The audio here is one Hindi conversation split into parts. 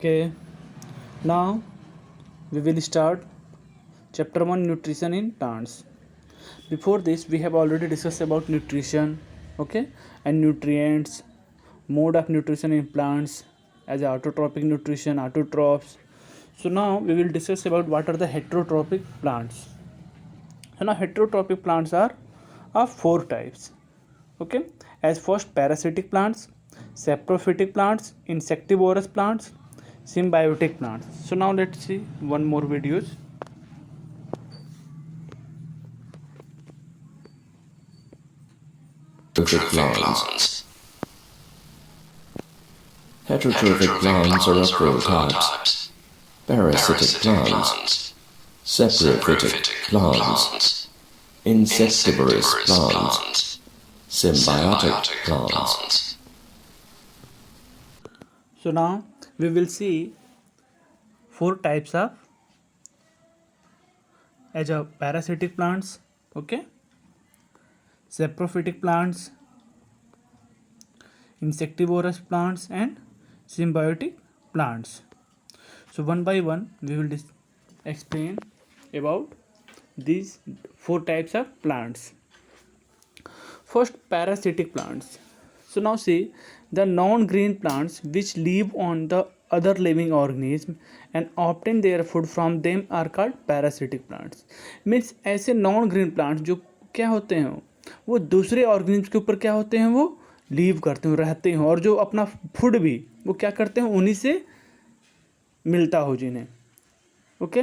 Okay, now we will start chapter 1 nutrition in plants. Before this, we have already discussed about nutrition, okay, and nutrients, mode of nutrition in plants as autotrophic nutrition, autotrophs. So now we will discuss about what are the heterotrophic plants. So now heterotrophic plants are of four types, okay, as first parasitic plants, saprophytic plants, insectivorous plants, symbiotic plants. So now let's see one more videos. Heterotrophic plants. Heterotrophic plants are of four types: parasitic plants, saprophytic plants, insectivorous plants, symbiotic plants. So now we will see four types of as a parasitic plants, okay, saprophytic plants, insectivorous plants, and symbiotic plants. So one by one we will explain about these four types of plants. First, parasitic plants. So now see, the non-green plants which live on the other living organism and obtain their food from them are called parasitic plants. Means ऐसे non-green plants जो क्या होते हैं वो दूसरे organisms के ऊपर क्या होते हैं, वो लीव करते हैं, रहते हैं, और जो अपना फूड भी वो क्या करते हैं उन्हीं से मिलता हो जिन्हें, okay.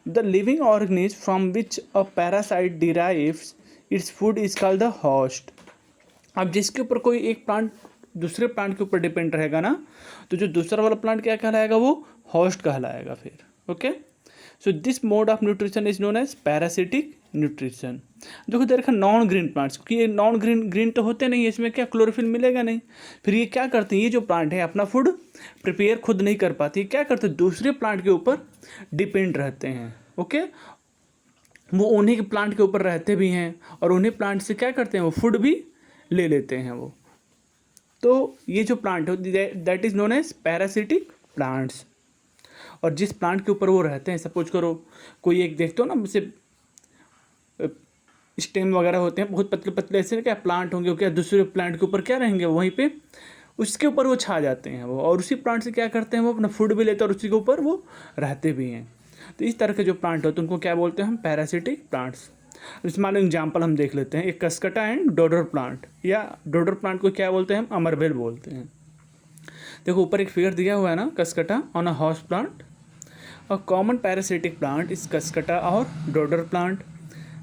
The living organism from which a parasite derives its food is called the host. अब जिसके ऊपर कोई एक प्लांट दूसरे प्लांट के ऊपर डिपेंड रहेगा ना, तो जो दूसरा वाला प्लांट क्या कहलाएगा, वो होस्ट कहलाएगा फिर, okay. So this mode of nutrition is known as parasitic nutrition. देखो देखा नॉन ग्रीन प्लांट्स, क्योंकि ये नॉन ग्रीन तो होते नहीं है, इसमें क्या क्लोरोफिल मिलेगा नहीं. फिर ये क्या करते हैं, ये जो प्लांट है अपना फूड प्रिपेयर खुद नहीं कर पाती, क्या करते हैं दूसरे प्लांट के ऊपर डिपेंड रहते हैं, ओके. वो उन्हीं के प्लांट के ऊपर रहते भी हैं और उन्हीं प्लांट से क्या करते हैं वो फूड भी ले लेते हैं वो. तो ये जो प्लांट है that is known as parasitic plants. और जिस प्लांट के ऊपर वो रहते हैं, सपोज करो कोई एक देखते हो ना, जैसे स्टेम वगैरह होते हैं बहुत पतले पतले, ऐसे क्या प्लांट होंगे, क्या दूसरे प्लांट के ऊपर क्या रहेंगे वहीं पे उसके ऊपर वो छा जाते हैं वो, और उसी प्लांट से क्या करते हैं वो अपना फूड भी लेते हैं और उसी के ऊपर वो रहते भी हैं. तो इस तरह के जो प्लांट होते हैं उनको क्या बोलते हैं हम, पैरासिटिक प्लांट्स. इसमें मान लो एग्जाम्पल हम देख लेते हैं, एक कसकटा एंड डोडर प्लांट, या डोडर प्लांट को क्या बोलते हैं हम, अमरबेल बोलते हैं. देखो ऊपर एक फिगर दिया हुआ है ना, cuscuta on a house plant. A common parasitic plant is cuscuta और dodder plant.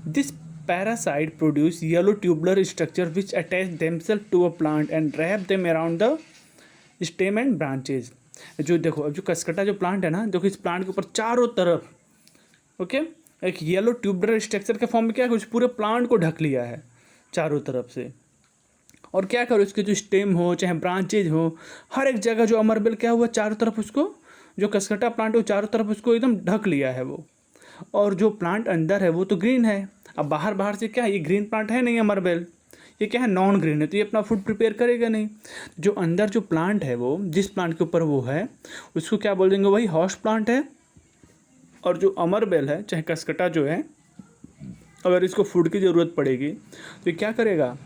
This parasite produce yellow tubular structure which attach themselves to a plant and wrap them around the stem and branches. जो देखो अब जो कसकटा जो प्लांट है ना, देखो इस प्लांट के ऊपर चारों तरफ, ओके, एक येलो ट्यूबुलर स्ट्रक्चर के फॉर्म में क्या है, उस पूरे प्लांट को ढक लिया है चारों तरफ से. और क्या करो उसके जो स्टेम हो चाहे ब्रांचेज हो, हर एक जगह जो अमरबेल क्या हुआ चारों तरफ उसको, जो कसकटा प्लांट है वो चारों तरफ उसको एकदम ढक लिया है वो. और जो प्लांट अंदर है वो तो ग्रीन है, अब बाहर से क्या है, ये ग्रीन प्लांट है नहीं अमरबेल, ये क्या है नॉन ग्रीन है, तो ये अपना फूड प्रिपेयर करेगा नहीं. जो अंदर जो प्लांट है वो जिस प्लांट के ऊपर वो है उसको क्या बोल देंगे, वही होस्ट प्लांट है. और जो अमरबेल है चाहे कसकटा जो है, अगर इसको फूड की ज़रूरत पड़ेगी तो ये क्या करेगा,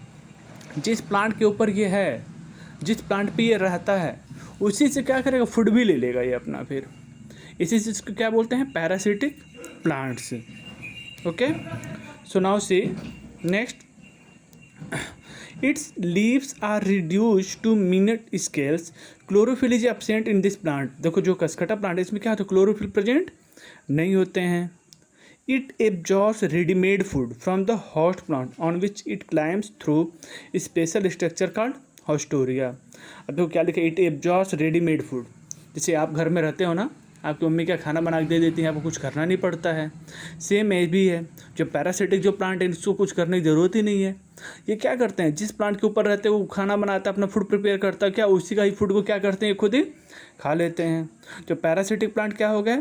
जिस प्लांट के ऊपर ये है, जिस प्लांट पे ये रहता है उसी से क्या करेगा, फूड भी ले लेगा ये अपना. फिर इसी चीज़ को क्या बोलते हैं, parasitic plants, okay. So now see next, its leaves are reduced to minute scales. Chlorophyll is absent in this plant. देखो जो कसकटा प्लांट है इसमें क्या होता है, क्लोरोफिल प्रेजेंट नहीं होते हैं. It absorbs readymade food from the host plant on which it climbs through special structure called होस्टोरिया. अब देखो क्या लिखा है, इट एब्जॉर्ब्स रेडीमेड फूड. जैसे आप घर में रहते हो ना, आपकी मम्मी क्या खाना बना के दे देती है, आपको कुछ करना नहीं पड़ता है. सेम एज भी है, जो पैरासिटिक जो प्लांट है इसको कुछ करने की ज़रूरत ही नहीं है. ये क्या करते हैं, जिस प्लांट के ऊपर रहते हैं वो खाना बनाता है, अपना फूड प्रिपेयर करता है, क्या उसी का ही फूड को क्या करते हैं खुद ही खा लेते हैं. जो पैरासिटिक प्लांट क्या हो गए,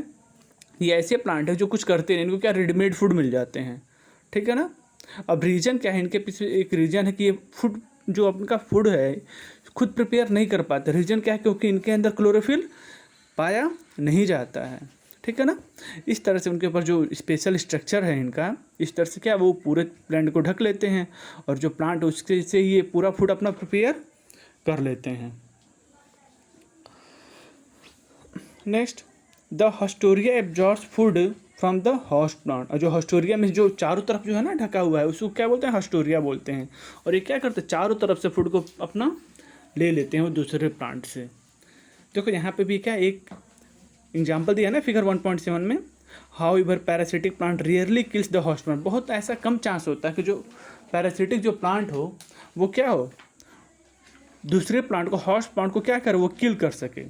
ये ऐसे प्लांट है जो कुछ करते नहीं, इनको क्या रेडीमेड फूड मिल जाते हैं, ठीक है ना. अब रीज़न क्या है, इनके पीछे एक रीज़न है कि ये फूड जो उनका फूड है खुद प्रिपेयर नहीं कर पाते. रीज़न क्या है, क्योंकि इनके अंदर क्लोरोफिल पाया नहीं जाता है, ठीक है ना। इस तरह से उनके ऊपर जो स्पेशल स्ट्रक्चर है इनका, इस तरह से क्या वो पूरे प्लांट को ढक लेते हैं और जो प्लांट उसके से ये पूरा फूड अपना प्रिपेयर कर लेते हैं। Next, the haustoria absorbs food from the host plant. और जो हस्टोरिया में जो चारों तरफ जो है ना ढका हुआ है उसको क्या बोलते हैं, हस्टोरिया बोलते हैं। और ये क्या करते हैं, चारों तरफ से फूड को अपना ले लेते हैं वो दूसरे प्लांट से। देखो यहाँ पे भी क्या एक एग्जाम्पल दिया ना फिगर 1.7 में, how ever parasitic plant rarely kills the host plant. बहुत ऐसा कम चांस होता है कि जो पैरासिटिक जो प्लांट हो वो क्या हो, दूसरे प्लांट को, होस्ट प्लांट को क्या करे, वो किल कर सके।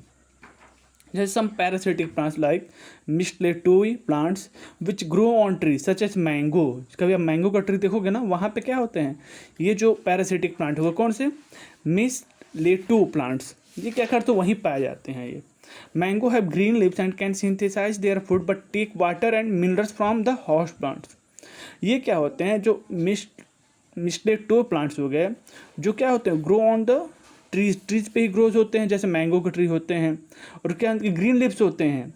जैसे some parasitic plants like mistletoe plants which grow on tree such as mango. कभी आप मैंगो का ट्री देखोगे ना, वहाँ पे क्या होते हैं, ये जो पैरासिटिक प्लांट है वो कौन से, मिस्टलेटो प्लांट्स, ये क्या करते हैं वहीं पाए जाते हैं। ये mango have green leaves and can synthesise their food but take water and minerals from the host plants. ये क्या होते हैं, जो मिस्टलेटो प्लांट्स हो गए, जो क्या होते हैं, ग्रो ऑन द ट्रीज पे ही ग्रोज होते हैं, जैसे मैंगो के ट्री होते हैं, और क्या उनके ग्रीन लिप्स होते हैं,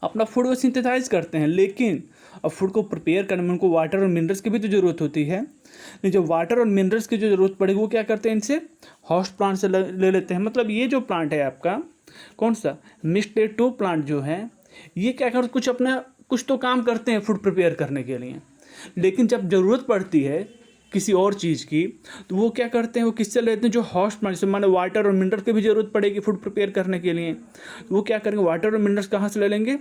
अपना फूड को सिंथेसाइज करते हैं। लेकिन अब फूड को प्रिपेयर करने में उनको वाटर और मिनरल्स की भी तो ज़रूरत होती है। लेकिन जो वाटर और मिनरल्स की जो ज़रूरत पड़ेगी वो क्या करते हैं, इनसे होस्ट प्लांट से ले लेते हैं। मतलब ये जो प्लांट है आपका कौन सा, मिस्टलेटो प्लांट जो है, ये क्या करते, कुछ तो काम करते हैं फूड प्रिपेयर करने के लिए। लेकिन जब ज़रूरत पड़ती है किसी और चीज़ की तो वो क्या करते हैं, वो किससे लेते हैं, जो होस्ट प्लांट से, माने वाटर और मिनरल्स की भी ज़रूरत पड़ेगी फूड प्रिपेयर करने के लिए, तो वो क्या करेंगे, वाटर और मिनरल्स कहाँ से ले लेंगे,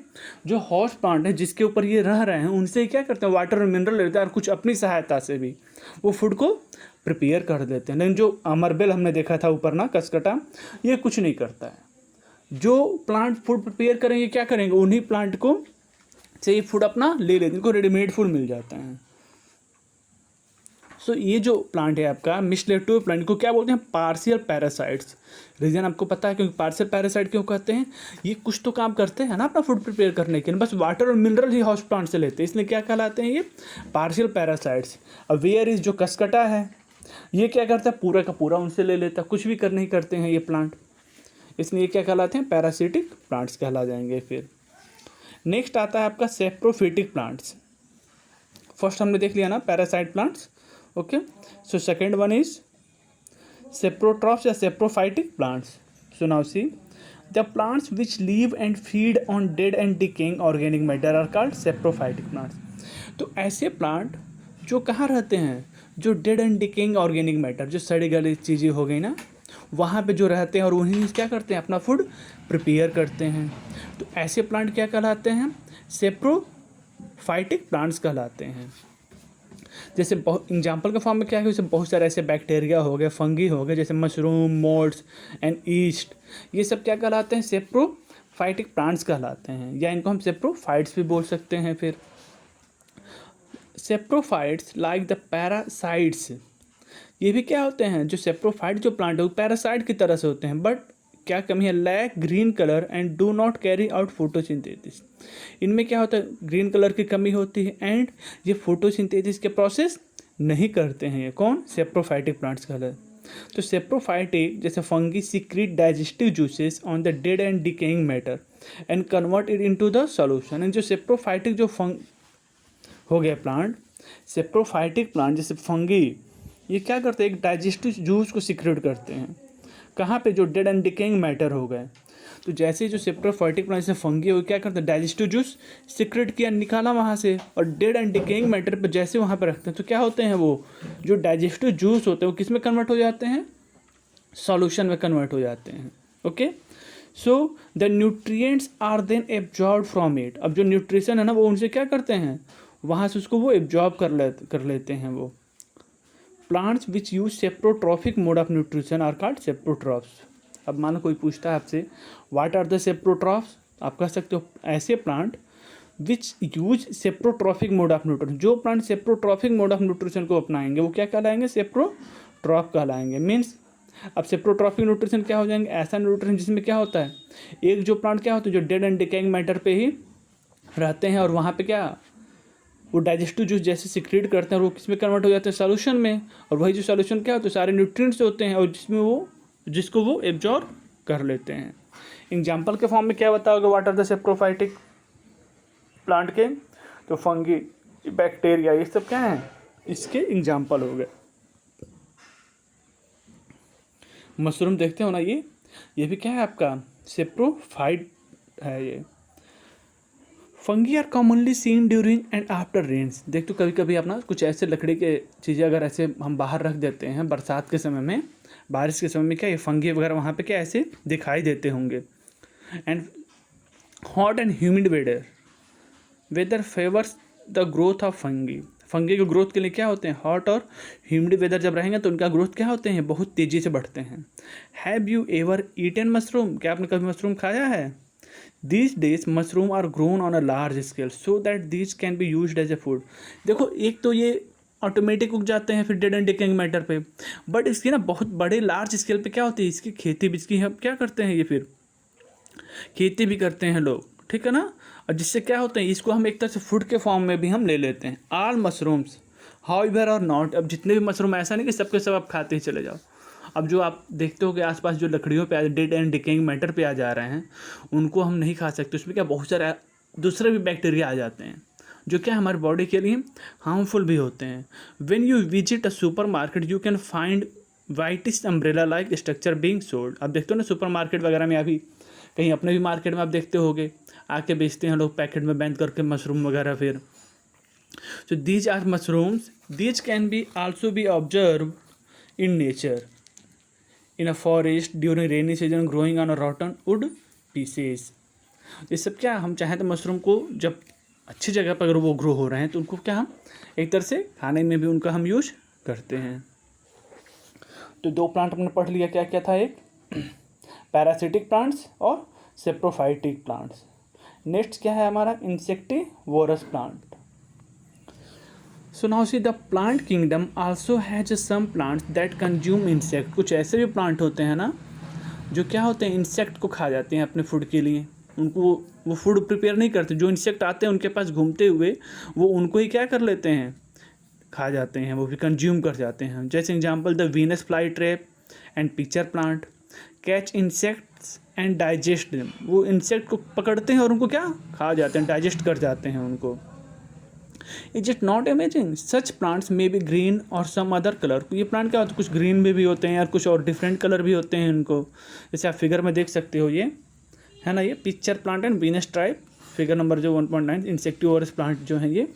जो होस्ट प्लांट है जिसके ऊपर ये रह रहे हैं उनसे क्या करते हैं, वाटर और मिनरल लेते हैं, और कुछ अपनी सहायता से भी वो फूड को प्रिपेयर कर देते हैं। लेकिन जो अमरबेल हमने देखा था ऊपर ना, कसकटा, ये कुछ नहीं करता है। जो प्लांट फूड प्रिपेयर करेंगे क्या करेंगे, उन्हीं प्लांट को से ये फूड अपना ले लेते हैं, इनको रेडीमेड फूड मिल जाता है। सो ये जो प्लांट है आपका मिस्टलेटो प्लांट को क्या बोलते हैं, पार्शियल पैरासाइट्स। रीज़न आपको पता है क्योंकि पार्शियल पैरासाइट क्यों कहते हैं, ये कुछ तो काम करते हैं ना अपना फूड प्रिपेयर करने के लिए, बस वाटर और मिनरल ही होस्ट प्लांट से लेते हैं, इसलिए क्या कहलाते हैं ये पार्शियल पैरासाइट्स। अब वेयर इज जो कसकटा है, ये क्या करता है, पूरा का पूरा उनसे ले लेता है, कुछ भी कर नहीं करते हैं ये प्लांट, इसलिए क्या कहलाते हैं, पैरासिटिक प्लांट्स कहला जाएंगे। फिर नेक्स्ट आता है आपका सेप्रोफिटिक प्लांट्स। फर्स्ट हमने देख लिया ना parasite plants, okay. So second one is saprotrophs या saprophytic plants. So now see the plants which live and feed on dead and decaying organic matter are called saprophytic plants. तो ऐसे प्लांट जो कहाँ रहते हैं, जो dead and decaying organic matter, जो सड़ी गली चीज़ें हो गई ना, वहाँ पे जो रहते हैं और उन्हीं क्या करते हैं, अपना फूड प्रिपेयर करते हैं। तो ऐसे प्लांट क्या कहलाते हैं, सेप्रोफाइटिक प्लांट्स कहलाते हैं। जैसे बहुत एग्जाम्पल के फॉर्म में क्या है, जैसे बहुत सारे ऐसे बैक्टीरिया हो गए, फंगी हो गए, जैसे मशरूम, मोल्ड्स एंड ईस्ट, ये सब क्या कहलाते हैं, सेप्रोफाइटिक प्लांट्स कहलाते हैं, या इनको हम सेप्रोफाइट्स भी बोल सकते हैं। फिर सेप्रोफाइट्स लाइक द पैरासाइट्स, ये भी क्या होते हैं, जो सेप्रोफाइट जो प्लांट है वो पैरासाइट की तरह से होते हैं, बट क्या कमी है, lack green colour and do not carry out photosynthesis. इनमें क्या होता है, ग्रीन कलर की कमी होती है एंड ये फोटोसिंथेसिस के प्रोसेस नहीं करते हैं। ये कौन, सेप्रोफाइटिक प्लांट्स कहलाते हैं। तो सेप्रोफाइटिक जैसे fungi secret digestive juices on the dead and decaying matter and convert it into the solution. And जो सेप्रोफाइटिक जो हो गया प्लांट, सेप्रोफाइटिक प्लांट जैसे फंगी, ये क्या करते हैं, एक डाइजेस्टिव जूस को सीक्रेट करते हैं, कहाँ पे, जो डेड एंड डिकेइंग मैटर हो गए। तो जैसे ही जो सेप्रोफाइटिक प्लांट से फंगी हो क्या करते हैं, डाइजेस्टिव जूस सीक्रेट किया, निकाला वहाँ से, और डेड एंड डिकेइंग मैटर पे जैसे वहाँ पे रखते हैं तो क्या होते हैं, वो जो डाइजेस्टिव जूस होते हैं वो किस में कन्वर्ट हो जाते हैं, सॉल्यूशन में कन्वर्ट हो जाते हैं। Okay, so the nutrients are then absorb from it. अब जो न्यूट्रिशन है ना वो उनसे क्या करते हैं, वहाँ से उसको वो एब्जॉर्ब कर लेते हैं वो। Plants which use saprotrophic mode of nutrition are called saprotrophs. अब मान लो कोई पूछता है आपसे व्हाट आर द सेप्रोट्रॉफ्स, आप कह सकते हो ऐसे plant which use saprotrophic mode of nutrition. जो plant saprotrophic mode of nutrition को अपनाएंगे वो क्या कहलाएंगे, सेप्रोट्रॉफ कहलाएंगे। मीन्स अब सेप्रोट्रॉफिक न्यूट्रिशन क्या हो जाएंगे, ऐसा न्यूट्रिशन जिसमें क्या होता है, एक जो प्लांट क्या होता है जो डेड एंड डिकेइंग मैटर पे ही रहते हैं और वहाँ पे क्या वो डाइजेस्टिव जूस जैसे सिक्रेट करते हैं और वो किस में कन्वर्ट हो जाते हैं, सॉल्यूशन में। और वही जो सॉल्यूशन क्या होते हैं, सारे न्यूट्रिएंट्स होते हैं और जिसको वो एब्जॉर्ब कर लेते हैं। एग्जाम्पल के फॉर्म में क्या बताओगे what are the saprophytic plant के? तो फंगी, बैक्टीरिया, ये सब क्या है इसके एग्जाम्पल हो गए। मशरूम देखते हो ना, ये भी क्या है आपका सेप्रोफाइट है। ये fungi are commonly seen during and after rains. देख तो कभी कभी अपना कुछ ऐसे लकड़ी के चीज़ें अगर ऐसे हम बाहर रख देते हैं बरसात के समय में, बारिश के समय में, क्या ये फंगी वगैरह वहाँ पे क्या ऐसे दिखाई देते होंगे। And hot and humid weather favours the growth of fungi. Fungi के ग्रोथ के लिए क्या होते हैं, हॉट और ह्यूमिड वेदर जब रहेंगे तो उनका ग्रोथ क्या होते हैं, बहुत तेज़ी से बढ़ते हैं। Have you ever eaten mushroom? क्या आपने कभी मशरूम खाया है? These days mushroom are grown on a large scale so that these can be used as a food. देखो एक तो ये ऑटोमेटिक उग जाते हैं फिर डेड एंड डिकेइंग मैटर पे, बट इसकी ना बहुत बड़े लार्ज स्केल पे क्या होती है, इसकी खेती भी, इसकी हम क्या करते हैं, ये फिर खेती भी करते हैं लोग, ठीक है ना। और जिससे क्या होता है, इसको हम एक तरह से फूड के फॉर्म में भी हम ले लेते हैं। ऑल मशरूम्स हाउएवर और नॉट। अब जितने भी मशरूम, ऐसा नहीं कि सबके सब आप खाते ही चले जाओ। अब जो आप देखते हो कि आसपास जो लकड़ियों पे डेड एंड डिकेइंग मैटर पे आ जा रहे हैं, उनको हम नहीं खा सकते। उसमें क्या बहुत सारे दूसरे भी बैक्टीरिया आ जाते हैं जो क्या हमारी बॉडी के लिए हार्मफुल भी होते हैं। When you visit a super market you can find whitish umbrella like structure being sold. अब देखते हो ना सुपर मार्केट वगैरह में, अभी कहीं अपने भी मार्केट में आप देखते होगे आके बेचते हैं लोग पैकेट में बैंड करके मशरूम वगैरह। फिर so these are mushrooms, these can be also be observed in nature in a forest during rainy season growing on a rotten wood pieces। ये सब क्या, हम चाहें तो मशरूम को जब अच्छी जगह पर अगर वो ग्रो हो रहे हैं तो उनको क्या हम एक तरह से खाने में भी उनका हम यूज करते हैं। तो दो प्लांट हमने पढ़ लिया, क्या क्या था, एक पैरासिटिक प्लांट्स और सेप्रोफाइटिक प्लांट्स। नेक्स्ट क्या है हमारा, insectivorous plant. So now see the plant kingdom also has some plants that consume insect. कुछ ऐसे भी प्लांट होते हैं ना जो क्या होते हैं, इंसेक्ट को खा जाते हैं अपने फूड के लिए। उनको वो फूड प्रिपेयर नहीं करते, जो इंसेक्ट आते हैं उनके पास घूमते हुए वो उनको ही क्या कर लेते हैं, खा जाते हैं, वो भी कंज्यूम कर जाते हैं। जैसे example the Venus fly trap and pitcher plant catch insects and digest them. वो इंसेक्ट को पकड़ते हैं और उनको क्या खा जाते हैं, डाइजेस्ट कर जाते हैं उनको। Is it not amazing, such plants may be green और सम अदर कलर। ये प्लांट क्या होते हैं, कुछ ग्रीन में भी होते हैं और कुछ और डिफरेंट कलर भी होते हैं इनको। जैसे आप फिगर में देख सकते हो, ये है ना, ये pitcher plant and Venus tribe, figure number जो 1.9 इंसेक्टिवोरस प्लांट जो है ये।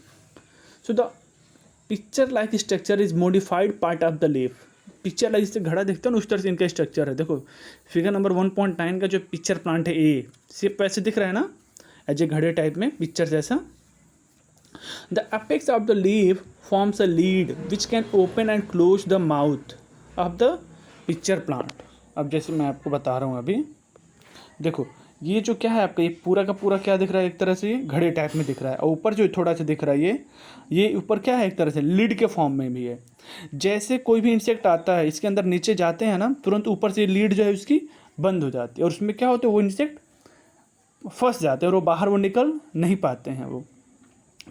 So the picture like structure is modified part of the leaf. Picture like जिससे घड़ा देखते हो ना, उस तरह से इनका स्ट्रक्चर है। देखो फिगर नंबर 1.9 का जो पिक्चर प्लांट है, ए सिर्फ वैसे दिख रहा है ना, एज ए घड़े टाइप में पिक्चर जैसा। The apex of the leaf forms a lid which can open and close the mouth of the pitcher plant. अब जैसे मैं आपको बता रहा हूँ अभी, देखो ये जो क्या है आपका, ये पूरा का पूरा क्या दिख रहा है, एक तरह से ये घड़े टाइप में दिख रहा है। और ऊपर जो थोड़ा सा दिख रहा है ये ऊपर क्या है, एक तरह से लीड के फॉर्म में भी है। जैसे कोई भी इंसेक्ट आता है इसके अंदर नीचे जाते हैं ना, तुरंत ऊपर से लीड जो है उसकी बंद हो जाती है और उसमें क्या होता है, वो इंसेक्ट फंस जाते हैं और वो बाहर वो निकल नहीं पाते हैं। वो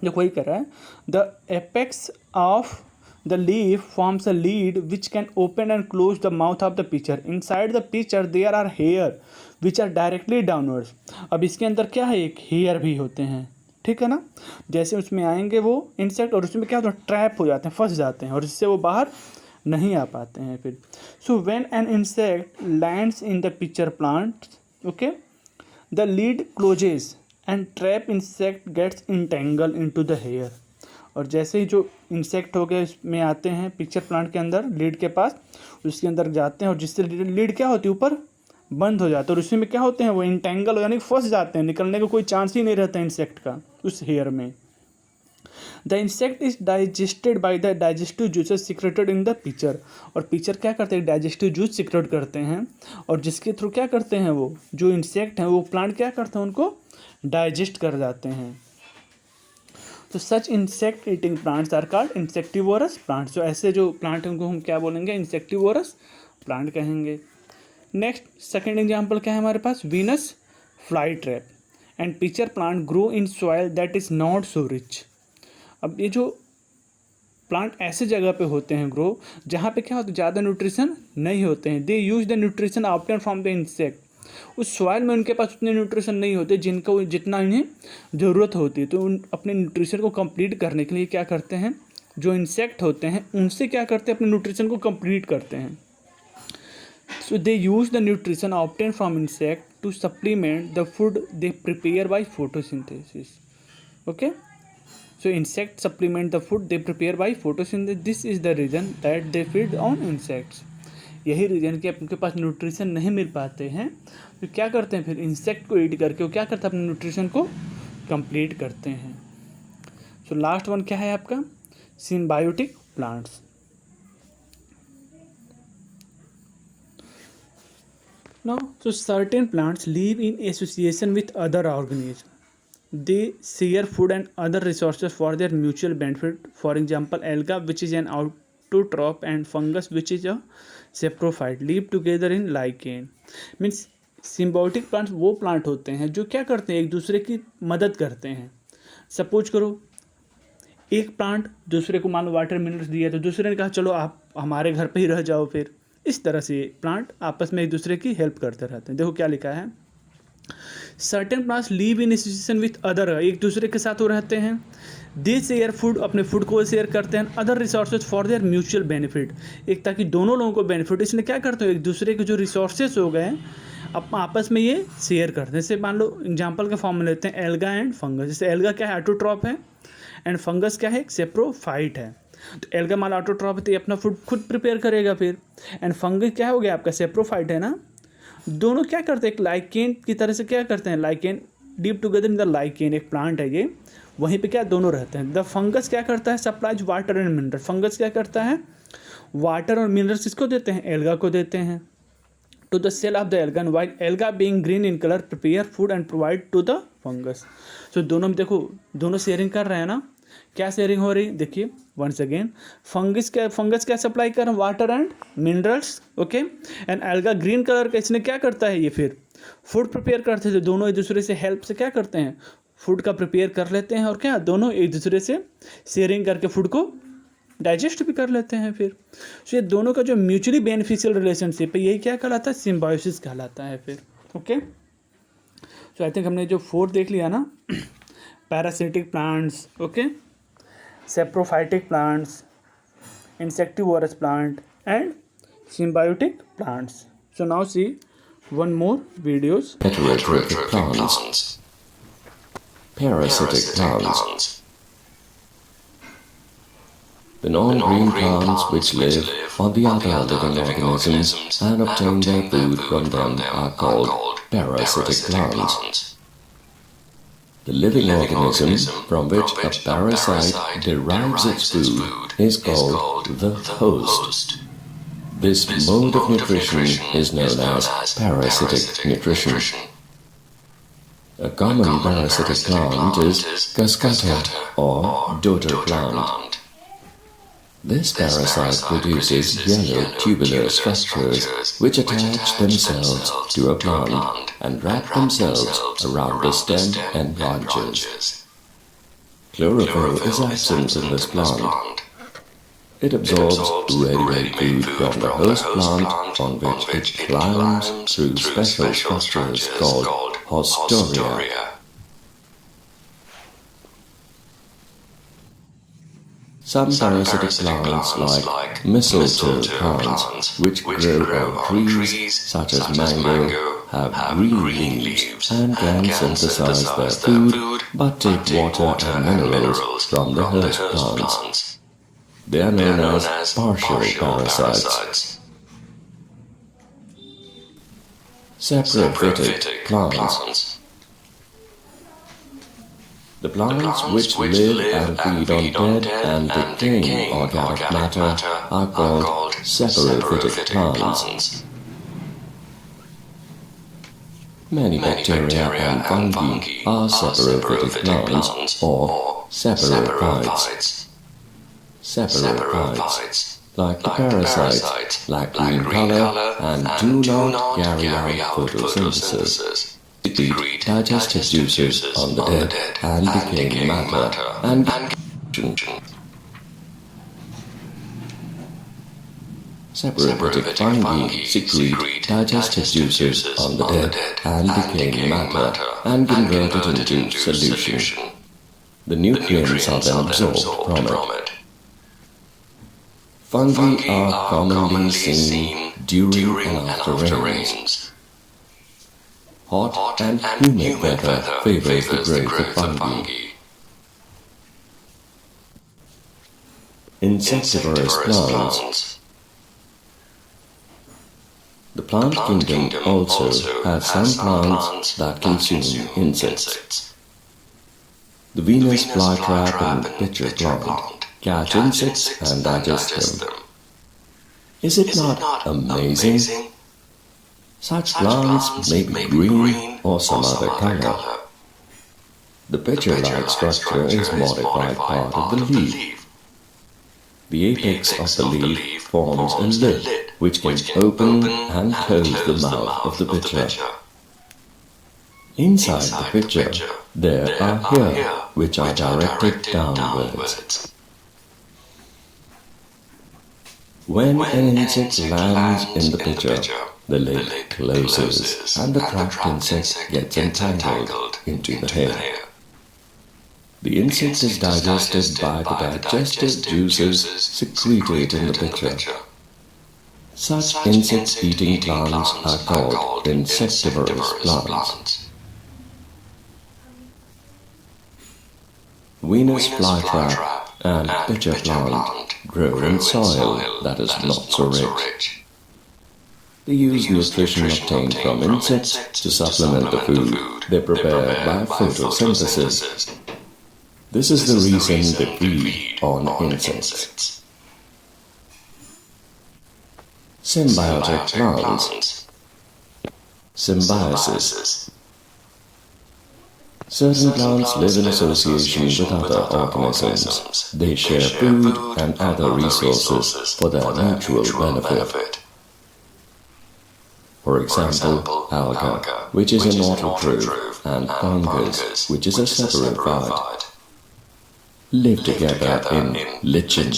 जो वही कर रहा है, the apex of the leaf forms a lid which can open and close the mouth of the pitcher. Inside the pitcher there are hair which are directly downwards. अब इसके अंदर क्या है, एक हेयर भी होते हैं, ठीक है ना। जैसे उसमें आएंगे वो इंसेक्ट और उसमें क्या होता है, ट्रैप हो जाते हैं, फंस जाते हैं और इससे वो बाहर नहीं आ पाते हैं फिर। So when an insect lands in the pitcher plant, okay, the lid closes and trap insect gets entangle into the hair. और जैसे ही जो इंसेक्ट हो गए इसमें आते हैं पिक्चर प्लांट के अंदर, लीड के पास, उसके अंदर जाते हैं और जिससे लीड क्या होती है, ऊपर बंद हो जाता है और उसी में क्या होते हैं, वो इंटेंगल यानी फंस जाते हैं, निकलने का कोई चांस ही नहीं रहता इंसेक्ट का उस हेयर में। The insect is digested by the digestive juices secreted in the picture. और पिक्चर क्या करते हैं, डाइजेस्टिव जूस सिक्रेट करते हैं और जिसके थ्रू क्या करते हैं, वो जो इंसेक्ट हैं वो प्लांट क्या करते हैं, उनको डाइजेस्ट कर जाते हैं। तो such insect eating plants are called insectivorous plants. जो ऐसे जो प्लांट हैं उनको हम क्या बोलेंगे, इंसेक्टिवोरस प्लांट कहेंगे। नेक्स्ट सेकेंड एग्जाम्पल क्या है हमारे पास, Venus fly trap and pitcher plant grow in soil that is not so rich. अब ये जो प्लांट ऐसे जगह पे होते हैं ग्रो जहाँ पे क्या होता है, ज़्यादा न्यूट्रिशन नहीं होते हैं। They use the nutrition obtain from the insect उस सॉइल में उनके पास उतने न्यूट्रिशन नहीं होते जिनको जितना इन्हें ज़रूरत होती है। तो उन अपने न्यूट्रिशन को कंप्लीट करने के लिए क्या करते हैं, जो इंसेक्ट होते हैं उनसे क्या करते हैं, अपने न्यूट्रिशन को कंप्लीट करते हैं। So they use the nutrition obtained from insect to supplement the food they prepare by photosynthesis. Okay, so insects supplement the food they prepare by photosynthesis. This is the reason that they feed on insects. यही रीजन कि उनके पास न्यूट्रिशन नहीं मिल पाते हैं, तो क्या करते हैं फिर इंसेक्ट को ईट करके वो क्या करते हैं, अपने न्यूट्रिशन को कंप्लीट करते हैं। सो लास्ट वन क्या है आपका, symbiotic plants. Now, so certain plants live in association with other organisms. They share food and other resources for their mutual benefit. For example, alga, which is an autotroph, and fungus, which is a saprophyte, live together in lichen. Means symbiotic plants वो प्लांट होते हैं जो क्या करते हैं, एक दूसरे की मदद करते हैं। सपोज करो एक प्लांट दूसरे को मान लो वाटर मिनरल्स दिया, तो दूसरे ने कहा चलो आप हमारे घर पे ही रह जाओ। फिर इस तरह से प्लांट आपस में एक दूसरे की हेल्प करते रहते हैं। देखो क्या लिखा है, certain plants live in association with other, एक दूसरे के साथ वो रहते हैं। दे शेयर फूड, अपने फूड को शेयर करते हैं। Other resources for their mutual benefit, एक ताकि दोनों लोगों को बेनिफिट, इसलिए क्या करते हो, एक दूसरे के जो रिसोर्सेज हो गए अब आपस में ये शेयर करते हैं। जैसे मान लो एग्जाम्पल के फॉर्म में लेते हैं एल्गा एंड फंगस। जैसे एल्गा क्या है, ऑटोट्रॉप है, एंड फंगस क्या है, सेप्रोफाइट है। तो एल्गा माल ऑटोट्रॉप है तो ये अपना फूड खुद प्रिपेयर करेगा फिर, एंड फंगस क्या हो गया आपका, सेप्रोफाइट है ना। दोनों क्या करते हैं, एक लाइकेन की तरह से क्या करते हैं, lichen deep together in the lichen, एक प्लांट है ये, वहीं पे क्या दोनों रहते हैं। द फंगस क्या करता है, supplies water and mineral, fungus क्या करता है, वाटर और मिनरल्स किसको देते हैं, एल्गा को देते हैं। To the cell of the alga, while alga being green in colour prepare food and provide to the fungus. So दोनों में देखो दोनों शेयरिंग कर रहे हैं ना। क्या शेयरिंग हो रही, देखिए वंस अगेन, फंगस क्या सप्लाई कर रहा है, water and minerals, okay, and alga green colour का, इसने क्या करता है, ये फिर फूड प्रिपेयर करते थे। दोनों एक दूसरे से हेल्प से क्या करते हैं, फूड का प्रिपेयर कर लेते हैं, और क्या दोनों एक दूसरे से शेयरिंग करके फूड को डाइजेस्ट भी कर लेते हैं फिर। सो ये दोनों का जो म्यूचुअली बेनिफिशियल रिलेशनशिप है, यही क्या कहलाता है, सिम्बायोसिस कहलाता है फिर। ओके, सो आई थिंक हमने जो 4 देख लिया ना, parasitic plants, okay, saprophytic plants, insectivorous plant, and symbiotic plants. So now see one more videos. Heterotrophic plants. Parasitic plants. The non-green plants which live on the other living organisms and obtain their food from them are called parasitic plants. The living organism from which a parasite derives its food is called the host. This mode of nutrition is known as parasitic nutrition. A common parasitic plant is cascata or dodder plant. This parasite produces yellow tubular structures which attach themselves to a plant and wrap themselves around the stem and branches. Chlorophyll is absent in this plant. It absorbs ready-made food from the host plant on which it climbs through special structures called hostoria. Some parasitic plants like mistletoe plants, which grow on trees such as mango, have green leaves and can synthesize their food but take water and minerals from the host plants. They are known as partial parasites. Saprophytic plants. The plants which live and feed on dead and decaying organic matter are called saprophytic plants. Many bacteria and fungi are saprophytic plants or saprophytes. Saprophytes, like the parasite, lack green color and do not carry out photosynthesis. Secrete digestive juices on the dead and decaying matter and Saprophytic fungi secrete digestive juices on the dead and decaying matter and convert it into solution. The nutrients are then absorbed from it. Fungi are commonly seen during and after rains. Hot and humid weather favors the growth of fungi. Insectivorous plants. The plant kingdom also has some plants that consume insects. The Venus flytrap and pitcher plant catch insects and digest them. Is it not amazing? Such plants may be green or some other color. The pitcher-like structure is modified part of the leaf. The apex of the leaf forms a lid which can open and close the mouth of the pitcher. Inside the pitcher, there are hair which are directed downwards. When an insect lands in the pitcher, the lid closes and the trapped insect gets entangled into the hair. The insect is digested by the digestive juices secreted in the pitcher. Such insect-eating plants are called insectivorous plants. Venus flytrap and pitcher plant grow in soil that is not so rich. They use nutrition obtained from insects to supplement the food they prepare by photosynthesis. This is the reason they feed on insects. Symbiotic plants. Symbiosis. Certain plants live in association with other organisms. They share food and other resources for their mutual benefit. For example, alga, which is an autotroph, and fungus, which is a saprophyte, live together in lichen.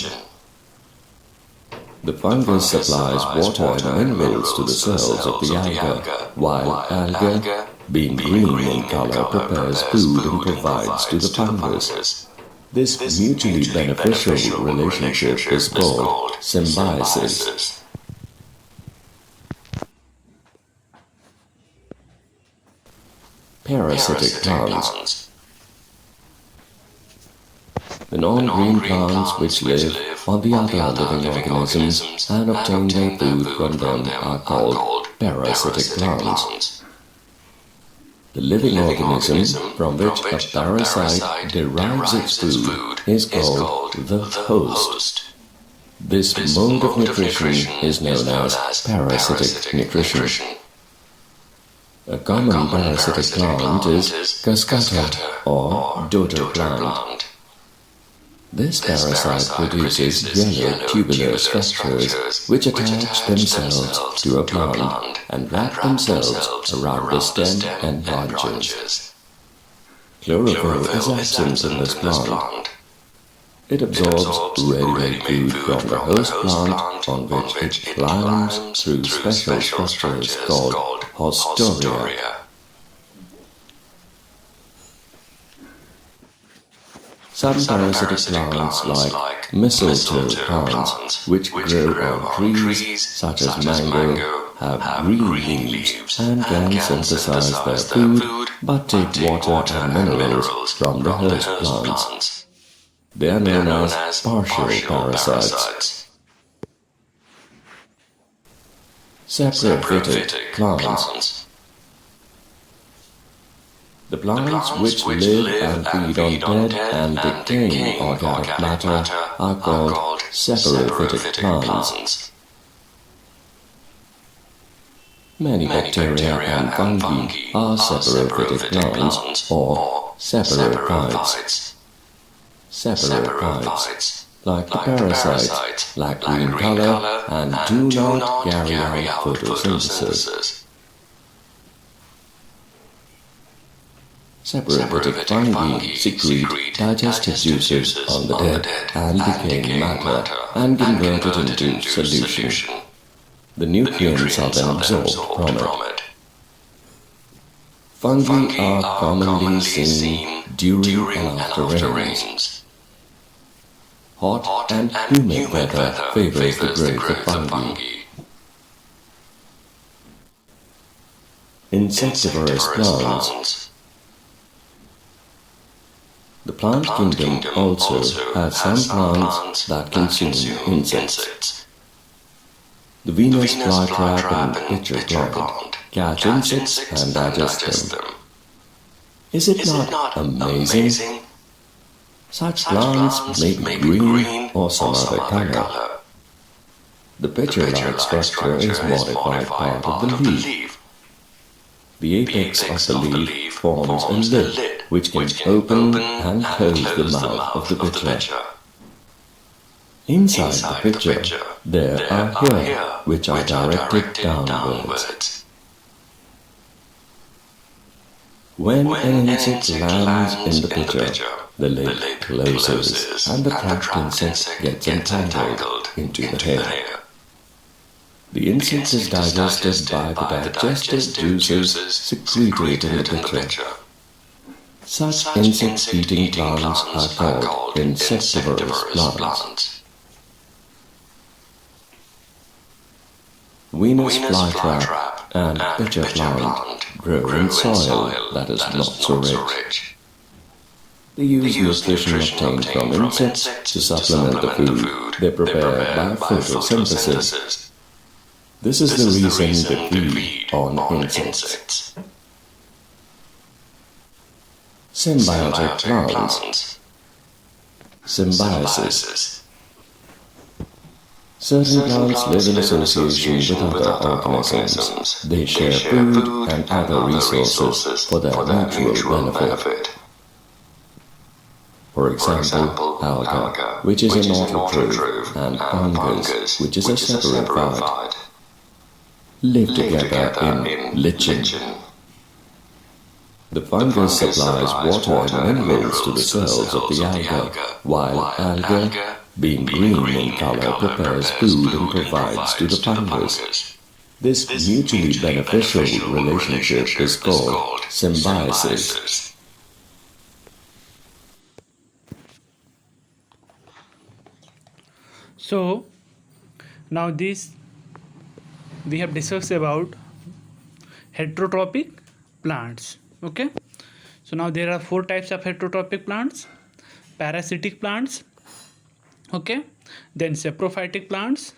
The fungus supplies water and minerals to the cells of the alga, while alga, being green in color, prepares food and provides to the fungus. This mutually beneficial relationship is called symbiosis. Parasitic plants. The non-green plants which live on the other living organisms and obtain their food from them are called parasitic plants. The living organism from which a parasite derives its food is called the host. This mode of nutrition is known as parasitic nutrition. A common parasitic plant is cascata or dodder plant. This parasite produces yellow tubular structures which attach themselves to a plant and wrap themselves around the stem and branches. Chlorophyll is absent in this plant. It absorbs ready-made food from the host plant on which it climbs through special structures called hostoria. Some parasitic plants like mistletoe plants, which grow on trees such as mango, have green leaves and can synthesize their food but take water and minerals from the host plants. They are known as partial parasites. Saprophytic plants. The plants which live and feed on dead and decaying organic matter are called saprophytic plants. Many bacteria and fungi are saprophytic plants or saprophytes. Saprophytes, like the parasite, lack green color and do not carry out photosynthesis. Saprophytic fungi secrete digestive juices on the dead and decaying matter and convert it into solution. The nutrients are then absorbed from it. Fungi are commonly seen during and after rains. Hot and humid weather favors the growth of fungi. Insectivorous plants. The plant kingdom also has some plants that consume insects. The Venus flytrap and pitcher plant catch insects and digest them. Is it not amazing? Such plants may be green or some other color. The pitcher-like structure is modified part of the leaf. The apex of the leaf forms a lid which can open and close the mouth of the pitcher. Inside the pitcher, there are hair which are directed downwards. When an insect lands in the pitcher, the lid closes and the trapped insect gets entangled into the hair. The insect is digested by the digestive juices secreted in the pitcher. Such insect-eating plants are called insectivorous plants. Venus flytrap and pitcher plant grow in soil that is not so rich. They use nutrition obtained from insects to supplement the food they prepare by photosynthesis. This is the reason they feed on insects. Symbiotic plants. Symbiosis. Certain plants live in association with other organisms. They share food and other resources for their natural benefit. For example, alga, which is an autotroph, and fungus, which is a separate phyte, live together in lichen. The fungus supplies water and minerals to the cells of the alga, while alga, being green in color, prepares food and provides to the fungus. This mutually beneficial relationship is called symbiosis. So now we have discussed about heterotrophic plants. Okay, so now there are 4 types of heterotrophic plants: parasitic plants, okay, then saprophytic plants,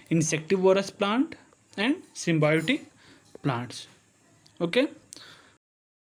insectivorous plant, and symbiotic plants. Okay.